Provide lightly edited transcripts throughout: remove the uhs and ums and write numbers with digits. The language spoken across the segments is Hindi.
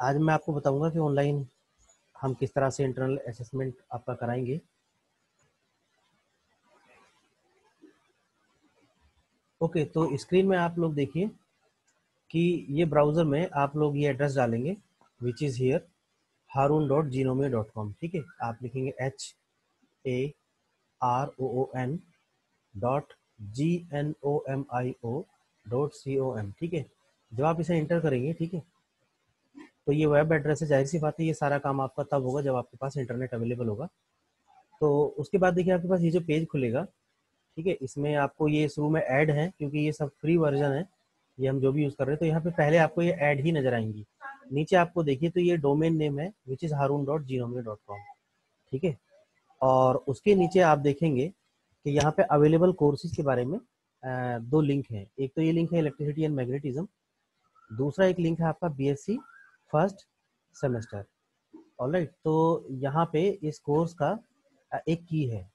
आज मैं आपको बताऊंगा कि ऑनलाइन हम किस तरह से इंटरनल असेसमेंट आपका कराएंगे। ओके, तो स्क्रीन में आप लोग देखिए कि ये ब्राउज़र में आप लोग ये एड्रेस डालेंगे विच इज़ हियर harun.gnomio.com। ठीक है, आप लिखेंगे HARON.GNOMIO.com। ठीक है, जब आप इसे एंटर करेंगे, ठीक है, तो ये वेब एड्रेस है। जाहिर सी बात है ये सारा काम आपका तब होगा जब आपके पास इंटरनेट अवेलेबल होगा। तो उसके बाद देखिए आपके पास ये जो पेज खुलेगा, ठीक है, इसमें आपको ये शुरू में ऐड है क्योंकि ये सब फ्री वर्जन है, ये हम जो भी यूज़ कर रहे हैं। तो यहाँ पे पहले आपको ये ऐड ही नजर आएंगी। नीचे आपको देखिए तो ये डोमेन नेम है विच इज़ harun.gnomio.com। ठीक है, और उसके नीचे आप देखेंगे कि यहाँ पे अवेलेबल कोर्सेज के बारे में दो लिंक हैं। एक तो ये लिंक है इलेक्ट्रिसिटी एंड मैग्नेटिज्म, दूसरा एक लिंक है आपका बीएससी फर्स्ट सेमेस्टर। ऑलराइट, तो यहाँ पे इस कोर्स का एक की है,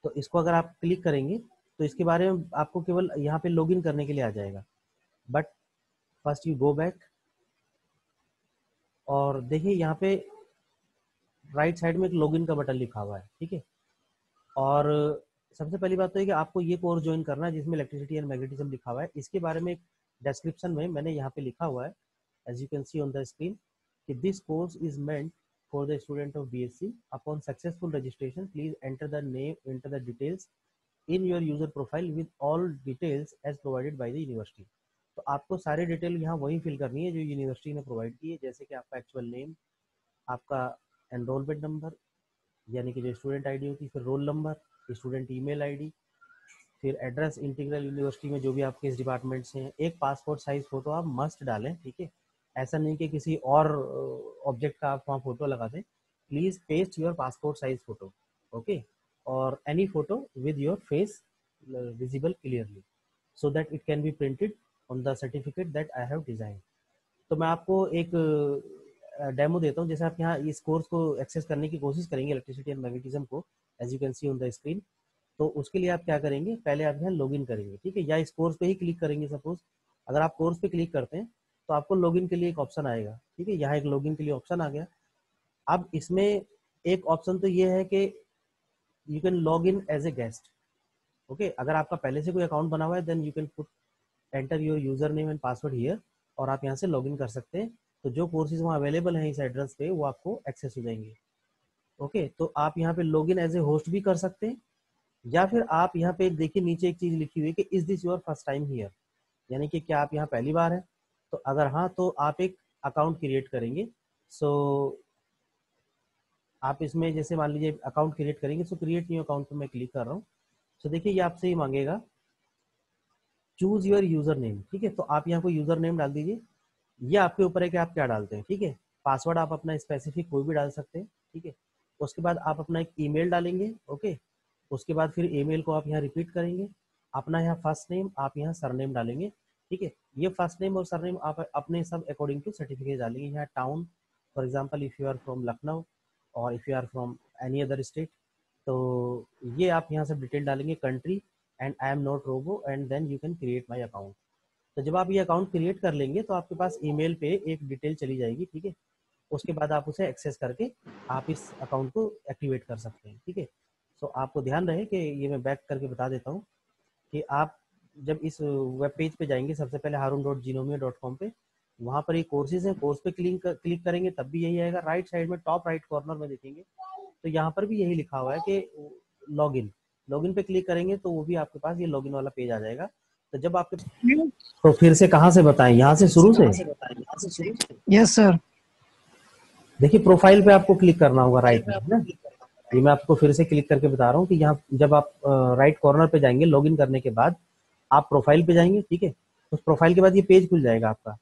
तो इसको अगर आप क्लिक करेंगे तो इसके बारे में आपको केवल यहाँ पे लॉगिन करने के लिए आ जाएगा। But first you go back और देखिए यहाँ पे राइट साइड में एक लॉगिन का बटन लिखा हुआ है। ठीक है, और सबसे पहली बात तो है कि आपको ये कोर्स ज्वाइन करना है जिसमें इलेक्ट्रिसिटी एंड मैग्नेटिज्म लिखा हुआ है। इसके बारे में डिस्क्रिप्शन में मैंने यहाँ पे लिखा हुआ है as you can see on the screen कि this course is meant for the student of BSc. Upon successful registration, please enter the details in your user profile with all details as provided by the university. तो आपको सारे डिटेल यहाँ वही फिल करनी है जो यूनिवर्सिटी ने प्रोवाइड की है, जैसे कि आपका एक्चुअल नेम, आपका एनरोलमेंट नंबर यानी कि जो स्टूडेंट आईडी होती है, फिर roll number, student email ID, फिर एड्रेस इंटीग्रल यूनिवर्सिटी में जो भी आपके इस डिपार्टमेंट से हैं। एक पासपोर्ट साइज फोटो आप मस्ट डालें। ठीक है, ऐसा नहीं कि किसी और ऑब्जेक्ट का आप वहाँ फोटो लगा दें। Please paste your passport size photo, okay, और any photo with your face visible clearly so that it can be printed on the certificate that I have design. तो मैं आपको एक डेमो देता हूँ, जैसे आप यहाँ इस कोर्स को एक्सेस करने की कोशिश करेंगे इलेक्ट्रिसिटी एंड मैग्नेटिज्म को, as you can see on the screen. तो उसके लिए आप क्या करेंगे, पहले आप यहाँ लॉगिन करेंगे। ठीक है, या इस कोर्स पे ही क्लिक करेंगे। सपोज अगर आप कोर्स पे क्लिक करते हैं तो आपको लॉगिन के लिए एक ऑप्शन आएगा। ठीक है, यहाँ एक लॉगिन के लिए ऑप्शन आ गया। अब इसमें एक ऑप्शन तो ये है कि you can log in as a guest. Okay, अगर आपका पहले से कोई अकाउंट बना हुआ है then you can put enter your user name and password here, और आप यहाँ से लॉगिन कर सकते हैं। तो जो कोर्सेज वहाँ अवेलेबल हैं इस एड्रेस पे वो आपको एक्सेस हो जाएंगे। ओके, तो आप यहाँ पे लॉगिन एज ए होस्ट भी कर सकते हैं, या फिर आप यहाँ पे देखिए नीचे एक चीज लिखी हुई है कि is this your first time here, यानी कि क्या आप यहाँ पहली बार है। तो अगर हाँ तो आप एक अकाउंट क्रिएट करेंगे। सो आप इसमें जैसे मान लीजिए अकाउंट क्रिएट करेंगे, सो क्रिएट न्यू अकाउंट पे मैं क्लिक कर रहा हूँ। सो देखिए ये आपसे ही मांगेगा चूज योर यूजर नेम। ठीक है, तो आप यहाँ को यूजर नेम डाल दीजिए, ये आपके ऊपर है कि आप क्या डालते हैं। ठीक है, पासवर्ड आप अपना स्पेसिफिक कोई भी डाल सकते हैं। ठीक है, उसके बाद आप अपना एक ईमेल डालेंगे। ओके, उसके बाद फिर ईमेल को आप यहाँ रिपीट करेंगे, अपना यहाँ फर्स्ट नेम, आप यहाँ सरनेम डालेंगे। ठीक है, ये फर्स्ट नेम और सरनेम आप अपने सब अकॉर्डिंग टू सर्टिफिकेट डालेंगे। यहाँ town, for example if you are from Lucknow और if you are from any other state, तो ये आप यहाँ सब डिटेल डालेंगे। Country and I am not robot and then you can create my account. तो जब आप ये अकाउंट क्रिएट कर लेंगे तो आपके पास ईमेल पे एक डिटेल चली जाएगी। ठीक है, उसके बाद आप उसे एक्सेस करके आप इस अकाउंट को एक्टिवेट कर सकते हैं। ठीक है, सो आपको ध्यान रहे कि ये मैं बैक करके बता देता हूँ कि आप जब इस वेब पेज पे जाएंगे सबसे पहले harun.gnomio.com पे, वहाँ पर ये कोर्सेज हैं, कोर्स पे क्लिक करेंगे तब भी यही आएगा। राइट साइड में टॉप राइट कॉर्नर में देखेंगे तो यहाँ पर भी यही लिखा हुआ है कि लॉगिन। लॉगिन पे क्लिक करेंगे तो वो भी आपके पास ये लॉगिन वाला पेज आ जाएगा। तो जब आपके, तो फिर से कहाँ से बताएं, यहाँ से शुरू से? Yes sir. देखिए प्रोफाइल पे आपको क्लिक करना होगा राइट में, है ना। ये मैं आपको फिर से क्लिक करके बता रहा हूँ कि यहाँ जब आप राइट कॉर्नर पे जाएंगे लॉगिन करने के बाद आप प्रोफाइल पे जाएंगे। ठीक है, उस प्रोफाइल के बाद ये पेज खुल जाएगा आपका,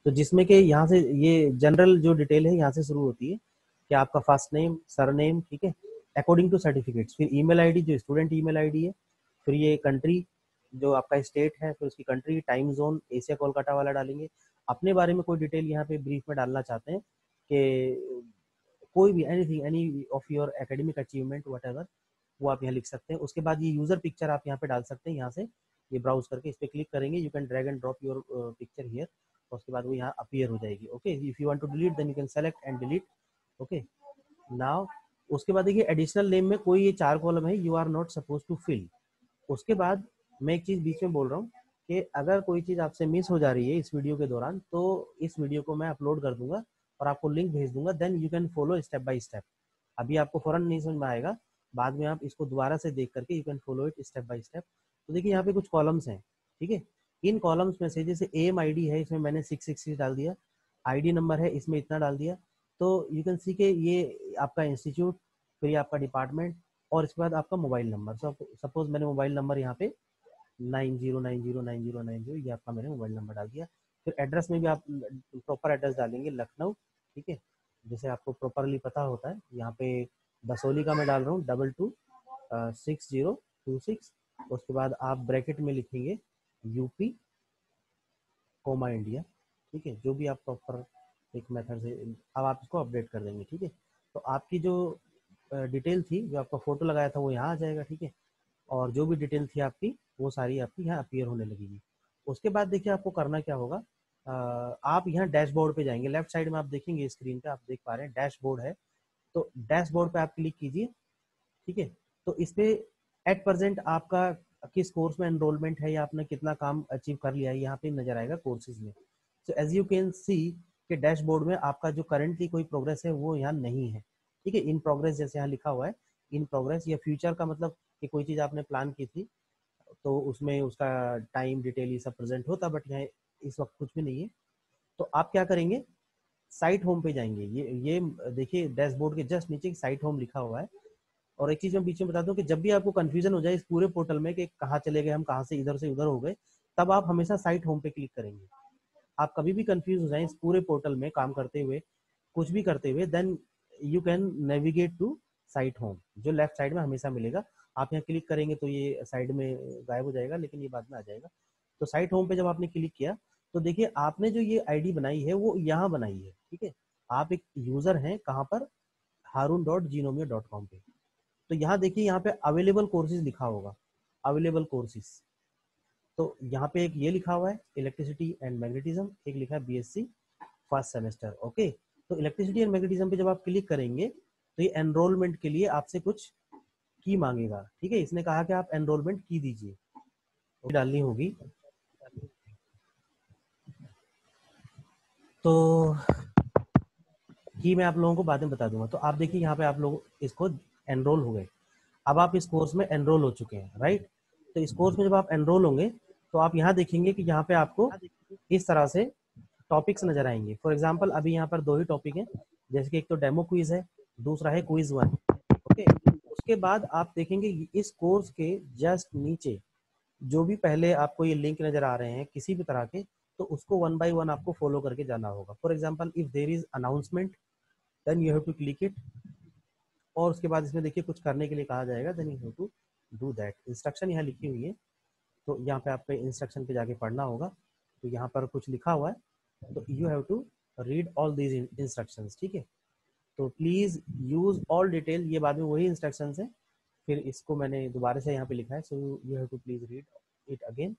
तो जिसमें कि यहाँ से ये जनरल जो डिटेल है यहाँ से शुरू होती है कि आपका फर्स्ट नेम, सरनेम, ठीक है, अकॉर्डिंग टू सर्टिफिकेट्स, फिर ईमेल आईडी जो स्टूडेंट ईमेल आईडी है, फिर ये कंट्री जो आपका स्टेट है, फिर उसकी country, time zone, Asia Kolkata वाला डालेंगे। अपने बारे में कोई डिटेल यहाँ पे ब्रीफ में डालना चाहते हैं कि कोई भी anything, any of your academic achievement whatever, वो आप यहाँ लिख सकते हैं। उसके बाद ये यूजर पिक्चर आप यहाँ पे डाल सकते हैं। यहाँ से ये ब्राउज करके इस पर क्लिक करेंगे, you can drag and drop your picture here. और उसके बाद वो यहाँ अपीयर हो जाएगी। Okay, if you want to delete then you can select and delete. Okay, now उसके बाद देखिए एडिशनल नेम में कोई ये 4 कॉलम है, you are not suppose to fill. उसके बाद मैं एक चीज बीच में बोल रहा हूँ कि अगर कोई चीज आपसे मिस हो जा रही है इस वीडियो के दौरान, तो इस वीडियो को मैं अपलोड कर दूंगा और आपको लिंक भेज दूंगा, then you can follow step by step. अभी आपको फौरन नहीं समझ में आएगा, बाद में आप इसको दोबारा से देख करके you can follow it step by step. तो देखिए यहाँ पे कुछ कॉलम्स हैं, ठीक है। इन कॉलम्स में से जैसे एम आई डी है, इसमें मैंने 666 डाल दिया, आईडी नंबर है इसमें इतना डाल दिया। तो यू कैन सी के ये आपका इंस्टीट्यूट, फिर ये आपका डिपार्टमेंट, और इसके बाद आपका मोबाइल नंबर। सपोज मैंने मोबाइल नंबर यहाँ पे 90909090 ये आपका मैंने मोबाइल नंबर डाल दिया। फिर एड्रेस में भी आप प्रॉपर एड्रेस डालेंगे, लखनऊ, ठीक है, जैसे आपको प्रॉपरली पता होता है। यहाँ पे बसोली का मैं डाल रहा हूँ 226026। उसके बाद आप ब्रैकेट में लिखेंगे यूपी कोमा इंडिया, ठीक है, जो भी आप प्रॉपर एक मेथड से अब आप इसको अपडेट कर देंगे, ठीक है। तो आपकी जो डिटेल थी, जो आपका फोटो लगाया था वो यहाँ आ जाएगा, ठीक है, और जो भी डिटेल थी आपकी वो सारी आपकी यहाँ अपीयर होने लगेगी। उसके बाद देखिए आपको करना क्या होगा, आप यहाँ डैशबोर्ड पे जाएंगे, लेफ्ट साइड में आप देखेंगे स्क्रीन पे, आप देख पा रहे हैं डैशबोर्ड है, तो डैशबोर्ड पे आप क्लिक कीजिए, ठीक है। तो इस पे एट प्रेजेंट आपका किस कोर्स में एनरोलमेंट है या आपने कितना काम अचीव कर लिया है यहाँ पे नजर आएगा कोर्सेज में। So as you can see कि डैशबोर्ड में आपका जो करंटली कोई प्रोग्रेस है वो यहाँ नहीं है, ठीक है। इन प्रोग्रेस जैसे यहाँ लिखा हुआ है, इन प्रोग्रेस या फ्यूचर का मतलब कि कोई चीज़ आपने प्लान की थी तो उसमें उसका टाइम डिटेल ये सब प्रेजेंट होता, बट यहाँ इस वक्त कुछ भी नहीं है। तो आप क्या करेंगे, साइट होम पे जाएंगे। ये देखिए डैशबोर्ड के जस्ट नीचे साइट होम लिखा हुआ है। और एक चीज मैं बीच में बता दूं कि जब भी आपको कंफ्यूजन हो जाए इस पूरे पोर्टल में कि कहाँ चले गए हम, कहाँ से इधर हो गए, तब आप हमेशा साइट होम पे क्लिक करेंगे। आप कभी भी कंफ्यूज हो जाए इस पूरे पोर्टल में काम करते हुए, कुछ भी करते हुए, then you can navigate to site home, जो लेफ्ट साइड में हमेशा मिलेगा। आप यहाँ क्लिक करेंगे तो ये साइड में गायब हो जाएगा, लेकिन ये बाद में आ जाएगा। तो साइट होम पे जब आपने क्लिक किया तो देखिए आपने जो ये आईडी बनाई है वो यहाँ बनाई है, ठीक है। आप एक यूजर हैं कहाँ पर, harun.gnomio.com पे। तो यहाँ देखिए यहाँ पे अवेलेबल कोर्सेज लिखा होगा, अवेलेबल कोर्सेज। तो यहाँ पे एक ये लिखा हुआ है इलेक्ट्रिसिटी एंड मैग्नेटिज्म, एक लिखा है बीएससी फर्स्ट सेमेस्टर। ओके, तो इलेक्ट्रिसिटी एंड मैग्नेटिज्म पे जब आप क्लिक करेंगे तो ये एनरोलमेंट के लिए आपसे कुछ की मांगेगा, ठीक है। इसने कहा कि आप एनरोलमेंट की दीजिए, डालनी होगी। तो की मैं आप लोगों को बाद में बता दूंगा। तो आप देखिए यहाँ पे आप लोग इसको एनरोल हो गए, अब आप इस कोर्स में एनरोल हो चुके हैं, राइट। तो इस कोर्स में जब आप एनरोल होंगे तो आप यहाँ देखेंगे कि यहाँ पे आपको इस तरह से टॉपिक्स नजर आएंगे। फॉर एग्जांपल अभी यहाँ पर 2 ही टॉपिक हैं, जैसे कि एक तो डेमो क्विज है, दूसरा है क्विज 1। ओके, उसके बाद आप देखेंगे इस कोर्स के जस्ट नीचे जो भी पहले आपको ये लिंक नजर आ रहे हैं किसी भी तरह के, तो उसको 1 बाय 1 आपको फॉलो करके जाना होगा। For example if there is announcement then you have to click it, और उसके बाद इसमें देखिए कुछ करने के लिए कहा जाएगा, then you have to do that. Instruction यहाँ लिखी हुई है, तो यहाँ पे आपको इंस्ट्रक्शन पे जाके पढ़ना होगा। तो यहाँ पर कुछ लिखा हुआ है, तो you have to read all these instructions, ठीक है। तो प्लीज यूज ऑल डिटेल, ये बाद में वही इंस्ट्रक्शंस है, फिर इसको मैंने दोबारा से यहाँ पे लिखा है, so you have to please read it again.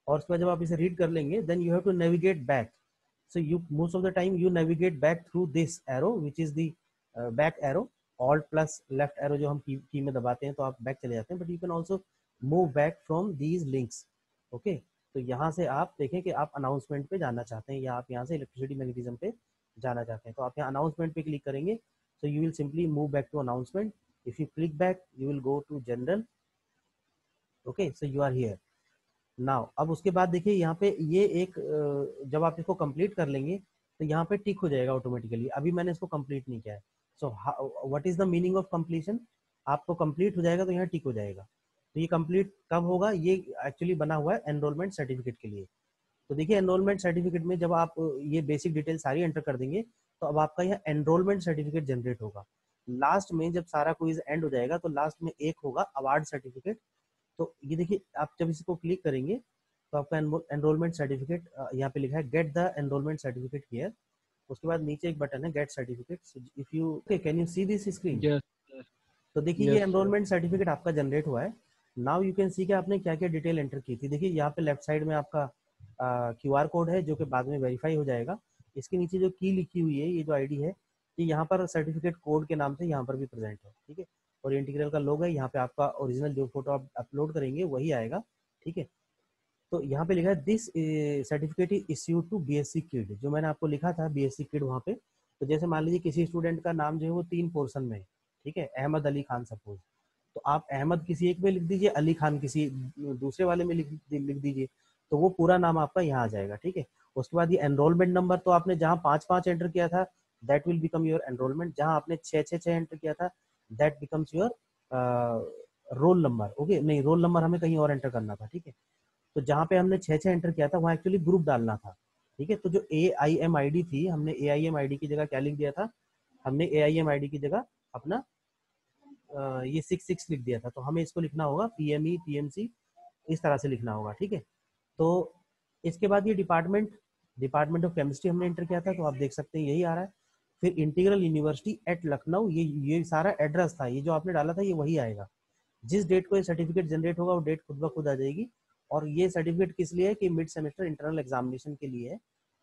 और उसके बाद जब आप इसे रीड कर लेंगे then you have to navigate back. So you most of the time you navigate back through this arrow which is the back arrow, alt plus left arrow जो हम की में दबाते हैं तो आप बैक चले जाते हैं, but you can also move back from these links. Okay, तो यहाँ से आप देखें कि आप अनाउंसमेंट पे जाना चाहते हैं या आप यहाँ से इलेक्ट्रिसिटी मैग्नेटिज्म पे जाना चाहते हैं, तो आप यहाँ अनाउंसमेंट पे क्लिक करेंगे। So you will simply move back to announcement. If you click back you will go to general. Okay, so you are here now. अब उसके बाद देखिए यहाँ पे ये एक जब आप इसको कंप्लीट कर लेंगे तो यहाँ पे टिक हो जाएगा ऑटोमेटिकली। अभी मैंने इसको कंप्लीट नहीं किया है। So what is the meaning of completion, आपको कंप्लीट हो जाएगा तो यहाँ टिक हो जाएगा। तो ये कंप्लीट कब होगा, ये एक्चुअली बना हुआ है एनरोलमेंट सर्टिफिकेट के लिए। तो देखिए एनरोलमेंट सर्टिफिकेट में जब आप ये बेसिक डिटेल सारी एंटर कर देंगे तो अब आपका यह एनरोलमेंट सर्टिफिकेट जनरेट होगा। लास्ट में जब सारा क्विज एंड हो जाएगा तो लास्ट में एक होगा अवार्ड सर्टिफिकेट। तो ये देखिए आप जब इसको क्लिक करेंगे तो आपका एनरोलमेंट सर्टिफिकेट यहाँ पे लिखा है get the enrolment certificate here. उसके बाद नीचे एक बटन है gate certificate. If you can you see this screen? तो देखिए ये एनरोलमेंट सर्टिफिकेट आपका जनरेट हुआ है। नाउ यू कैन सी कि आपने क्या क्या डिटेल एंटर की थी। देखिए यहाँ पे लेफ्ट साइड में आपका QR कोड है जो कि बाद में वेरीफाई हो जाएगा। इसके नीचे जो की लिखी हुई है, ये जो आईडी है, ये यहाँ पर सर्टिफिकेट कोड के नाम से यहाँ पर भी प्रेजेंट है, ठीक है। और इंटीग्रल का लोगो है, यहाँ पे आपका ओरिजिनल जो फोटो आप अपलोड करेंगे वही आएगा, ठीक है। तो यहाँ पे लिखा है this certificate is issued to BSc kid, जो मैंने आपको लिखा था BSc किड वहाँ पे। तो जैसे मान लीजिए किसी स्टूडेंट का नाम जो है वो 3 पोर्शन में है, ठीक है, अहमद अली खान सपोज, तो आप अहमद किसी एक में लिख दीजिए, अली खान किसी दूसरे वाले में लिख दीजिए, तो वो पूरा नाम आपका यहाँ आ जाएगा, ठीक है। उसके बाद ये एनरोलमेंट नंबर, तो आपने जहाँ 5-5 एंटर किया था that will become your enrolment, जहाँ आपने 6-6 एंटर किया था that becomes your roll number. Okay, नहीं, रोल नंबर हमें कहीं और एंटर करना था, ठीक है। तो जहाँ पे हमने 6-6 एंटर किया था वहाँ एक्चुअली ग्रुप डालना था, ठीक है। तो जो AIM ID थी, हमने AIM ID की जगह क्या लिख दिया था, हमने AIM ID की जगह अपना ये 6 लिख दिया था। तो हमें इसको लिखना होगा PME PMC, इस तरह से लिखना होगा, ठीक है। तो इसके बाद ये डिपार्टमेंट ऑफ केमिस्ट्री हमने एंटर किया था, तो आप देख सकते हैं यही आ रहा है। फिर इंटीग्रल यूनिवर्सिटी एट लखनऊ, ये सारा एड्रेस था, ये जो आपने डाला था ये वही आएगा। जिस डेट को ये सर्टिफिकेट जनरेट होगा वो डेट खुद ब खुद आ जाएगी। और ये सर्टिफिकेट किस लिए है कि मिड सेमेस्टर इंटरनल एग्जामिनेशन के लिए है,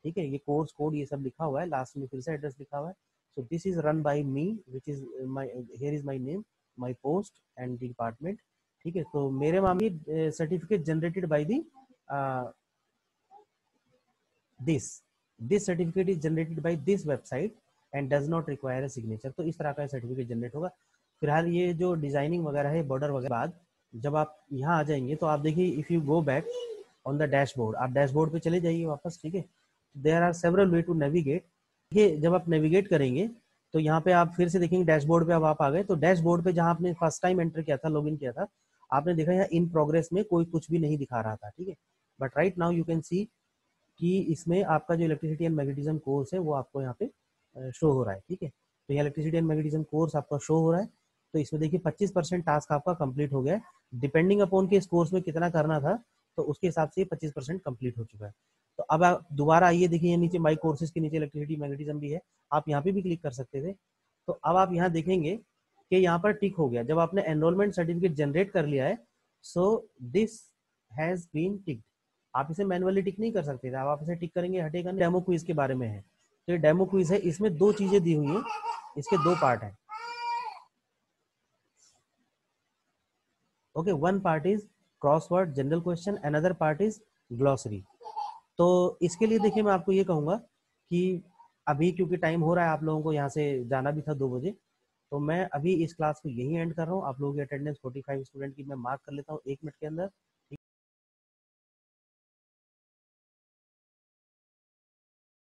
ठीक है। ये कोर्स कोड ये सब लिखा हुआ है, लास्ट में फिर से एड्रेस लिखा हुआ है। So this is run by me, which is my, here is my name, my post and department, ठीक है। तो मेरे मामले certificate generated by the this certificate is generated by this website and does not require a signature. तो इस तरह का सर्टिफिकेट जनरेट होगा। फिलहाल ये जो डिजाइनिंग वगैरह है, बॉर्डर वगैरह, बाद जब आप यहाँ आ जाएंगे तो आप देखिए, if you go back on the dashboard, आप डैशबोर्ड पे चले जाइए वापस, ठीक है। There are several way to navigate. ये जब आप नेविगेट करेंगे तो यहाँ पे आप फिर से देखेंगे डैशबोर्ड पे, अब आप आ गए। तो डैशबोर्ड पे जहाँ आपने फर्स्ट टाइम एंटर किया था, लॉगिन किया था, आपने देखा यहाँ इन प्रोग्रेस में कोई कुछ भी नहीं दिखा रहा था, ठीक है। But right now you can see कि इसमें आपका जो इलेक्ट्रिसिटी एंड मैग्नेटिज्म कोर्स है वो आपको यहाँ पे शो हो रहा है, ठीक है। तो यहाँ इलेक्ट्रिसिटी एंड मैग्नेटिज्म कोर्स आपका शो हो रहा है। तो इसमें देखिए 25% टास्क आपका कंप्लीट हो गया है। डिपेंडिंग अपॉन के इस कोर्स में कितना करना था, तो उसके हिसाब से 25% कंप्लीट हो चुका है। तो अब आप दोबारा आइए, देखिए नीचे माई कोर्सेज के नीचे इलेक्ट्रिसिटी मैग्नेटिज्म भी है, आप यहाँ पे भी क्लिक कर सकते थे। तो अब आप यहाँ देखेंगे कि यहाँ पर टिक हो गया, जब आपने एनरोलमेंट सर्टिफिकेट जनरेट कर लिया है, so this has been ticked. आप इसे मैनुअली टिक नहीं कर सकते थे, आप इसे टिक करेंगे हटेगा नहीं। डेमो क्विज के बारे में है, तो ये डेमो क्विज है, इसमें 2 चीजें दी हुई हैं, इसके 2 पार्ट हैं। Okay, one part is crossword general question, another part is glossary. तो इसके लिए देखिए मैं आपको ये कहूँगा कि अभी क्योंकि टाइम हो रहा है, आप लोगों को यहाँ से जाना भी था 2 बजे, तो मैं अभी इस क्लास को यहीं एंड कर रहा हूँ। आप लोगों की अटेंडेंस 45 स्टूडेंट की मैं मार्क कर लेता हूँ 1 मिनट के अंदर।